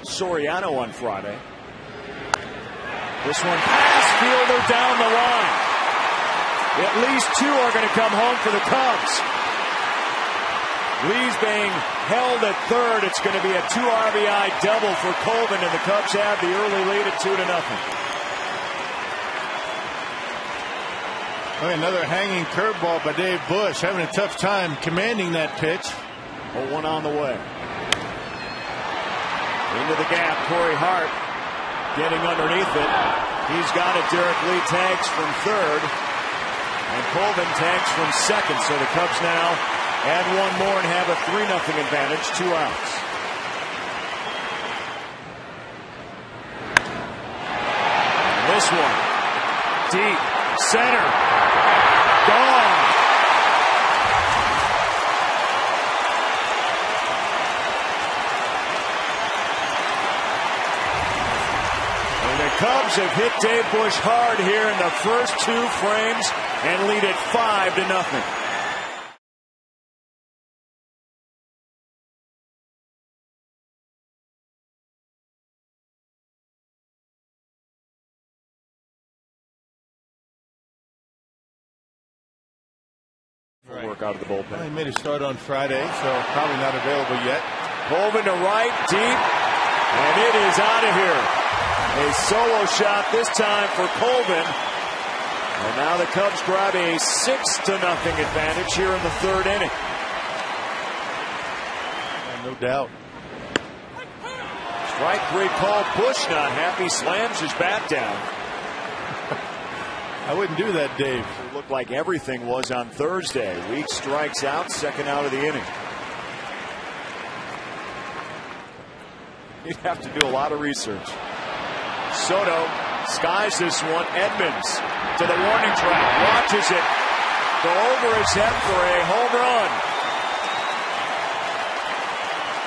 Soriano on Friday. This one pass fielder down the line. At least two are going to come home for the Cubs. Lee's being held at third. It's going to be a 2 RBI double for Colvin, and the Cubs have the early lead at 2-0. Another hanging curveball by Dave Bush, having a tough time commanding that pitch. 0-1 on the way. Into the gap, Corey Hart getting underneath it. He's got it. Derek Lee tags from third, and Colvin tags from second. So the Cubs now add one more and have a 3-0 advantage, 2 outs. This one, deep center, gone. And the Cubs have hit Dave Bush hard here in the first 2 frames and lead it 5-0. Work out of the bullpen. Well, he made a start on Friday, so probably not available yet. Colvin to right, deep, and it is out of here. A solo shot this time for Colvin, and now the Cubs grab a 6-0 advantage here in the 3rd inning. No doubt. Strike 3 called. Bush not happy, slams his bat down. I wouldn't do that, Dave. It looked like everything was on Thursday. Weeks strikes out, 2nd out of the inning. He'd have to do a lot of research. Soto skies this one. Edmonds to the warning track, watches it go over his head for a home run.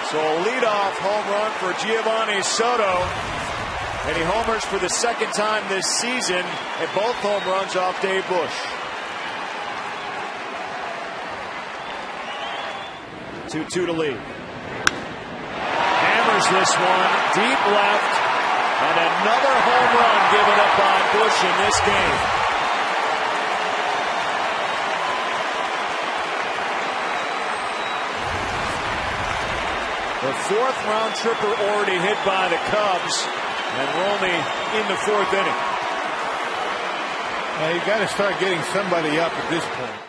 So a leadoff home run for Giovanni Soto. And he homers for the 2nd time this season, and both home runs off Dave Bush. 2-2 to lead. Hammers this one deep left, and another home run given up by Bush in this game. The 4th round tripper already hit by the Cubs. And we're only in the 4th inning. You got to start getting somebody up at this point.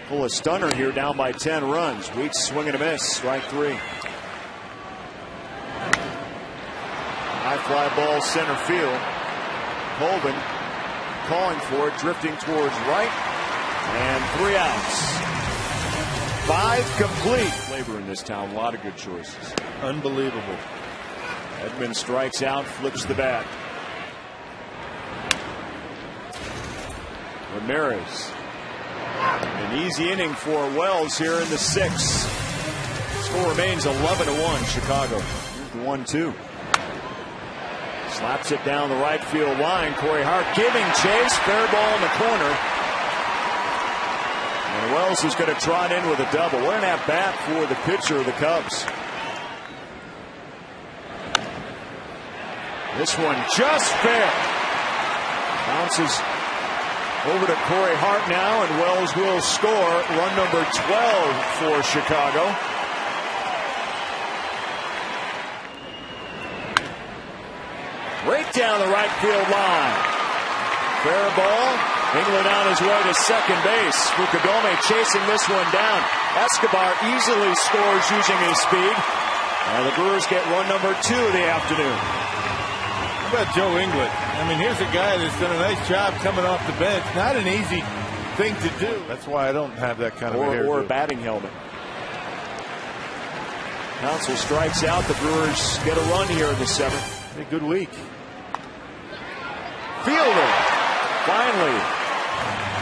Pull a stunner here, down by 10 runs. Weeks swing and a miss, strike 3. High fly ball center field. Colvin calling for it, drifting towards right, and 3 outs. 5 complete. Flavor in this town, a lot of good choices. Unbelievable. Edmonds strikes out, flips the bat. Ramirez. An easy inning for Wells here in the 6th. Score remains 11-1 Chicago. Here's the 1-2. Slaps it down the right field line. Corey Hart giving chase. Fair ball in the corner. And Wells is going to trot in with a double. What an at bat for the pitcher of the Cubs. This one just fair. Bounces over to Corey Hart now, and Wells will score. Run number 12 for Chicago. Right down the right field line. Fair ball. England on his way to second base. Fukudome chasing this one down. Escobar easily scores using his speed. And the Brewers get run number 2 of the afternoon. How about Joe England? I mean, here's a guy that's done a nice job coming off the bench. Not an easy thing to do. That's why I don't have that kind of hairdo. Or a batting helmet. Council strikes out. The Brewers get a run here in the 7th. A good week. Fielder finally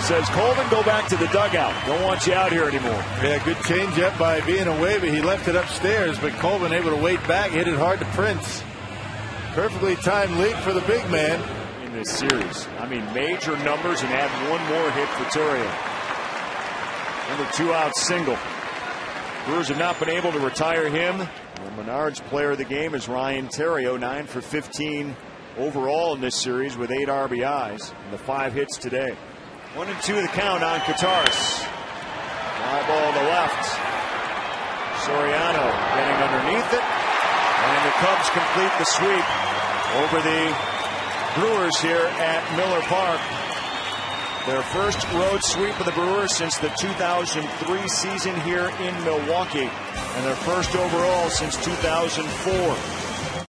says, Colvin, go back to the dugout. Don't want you out here anymore. Yeah, good change up by being away, but he left it upstairs. But Colvin able to wait back, hit it hard to Prince. Perfectly timed leap for the big man in this series. I mean, major numbers, and add one more hit for Torrio. Another 2-out single. Brewers have not been able to retire him. The Menards player of the game is Ryan Theriot, 9 for 15 overall in this series with 8 RBIs and the 5 hits today. 1-2 the count on Kataris. Fly ball to the left. Soriano getting underneath it. And the Cubs complete the sweep over the Brewers here at Miller Park. Their first road sweep of the Brewers since the 2003 season here in Milwaukee. And their first overall since 2004.